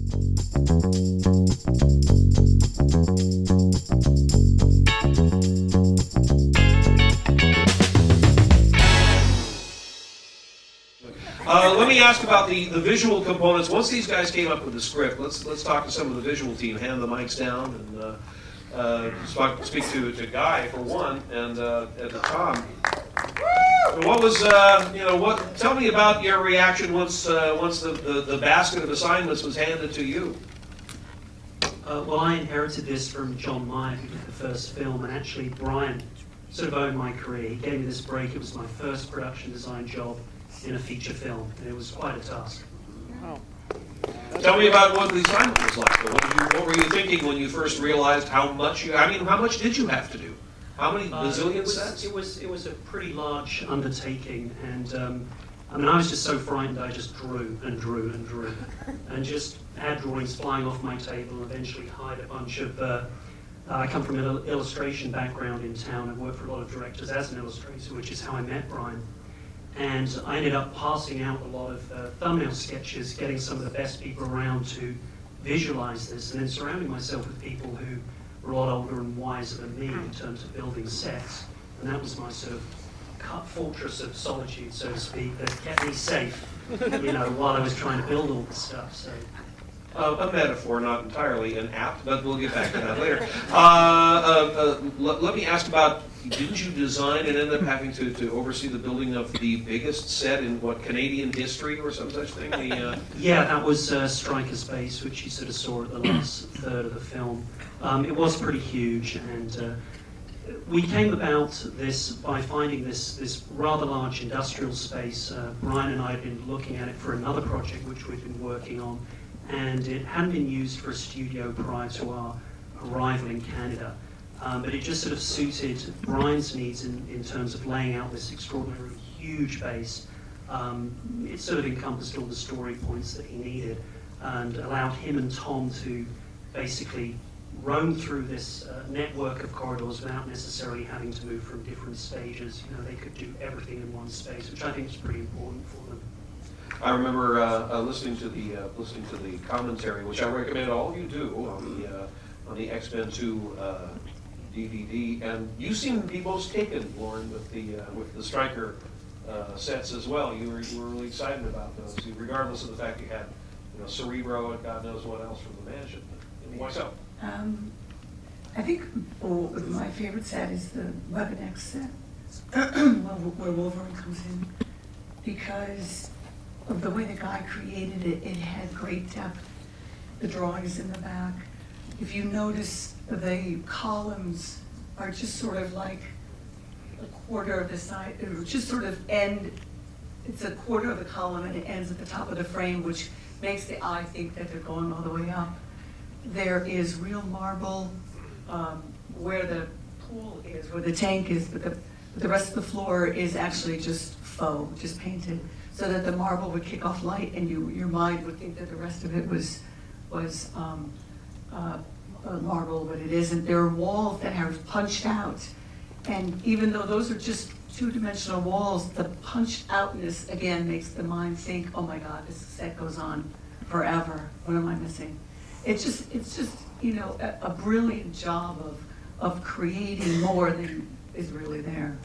Let me ask about the visual components. Once these guys came up with the script, let's talk to some of the visual team. Hand the mics down and speak to Guy for one, and to Tom. What was Tell me about your reaction once the basket of assignments was handed to you. Well, I inherited this from John Meyer, who did the first film, and actually Brian sort of owned my career. He gave me this break. It was my first production design job in a feature film, and it was quite a task. Wow. Tell me about what the assignment was like. What were you thinking when you first realized how much did you have to do? How many bazillion sets? It was a pretty large undertaking, and I was just so frightened I just drew and drew and drew, and just had drawings flying off my table, and eventually hired a bunch of. I come from an illustration background in town. I've worked for a lot of directors as an illustrator, which is how I met Brian. And I ended up passing out a lot of thumbnail sketches, getting some of the best people around to visualize this, and then surrounding myself with people who were a lot older and wiser than me in terms of building sets. And that was my sort of fortress of solitude, so to speak, that kept me safe, while I was trying to build all this stuff. So. A metaphor, not entirely inapt, but we'll get back to that later. Let me ask about, didn't you design and end up having to oversee the building of the biggest set in, Canadian history or some such thing? Yeah, that was Stryker's Base, which you sort of saw at the last third of the film. It was pretty huge, and we came about this by finding this rather large industrial space. Brian and I had been looking at it for another project which we'd been working on, and it hadn't been used for a studio prior to our arrival in Canada. But it just sort of suited Brian's needs in terms of laying out this extraordinarily huge base. It sort of encompassed all the story points that he needed and allowed him and Tom to basically roam through this network of corridors without necessarily having to move from different stages. They could do everything in one space, which I think is pretty important for them. I remember listening to the commentary, which I recommend all of you do on the X-Men 2 DVD, and you seem to be most taken, Lauren, with the Stryker sets as well. You were really excited about those, regardless of the fact you had Cerebro and God knows what else from the mansion. Why so? I think my favorite set is the Weapon X set, where Wolverine comes in, because of the way the guy created it. It had great depth. The drawings in the back. If you notice, the columns are just sort of like a quarter of the size, it just sort of end, it's a quarter of the column and it ends at the top of the frame, which makes the eye think that they're going all the way up. There is real marble where the pool is, where the tank is, but the rest of the floor is actually just faux, just painted, so that the marble would kick off light and your mind would think that the rest of it was marble, but it isn't. There are walls that are punched out, and even though those are just two-dimensional walls, the punched outness again makes the mind think, oh my God, this set goes on forever. What am I missing? It's just a brilliant job of creating more than is really there.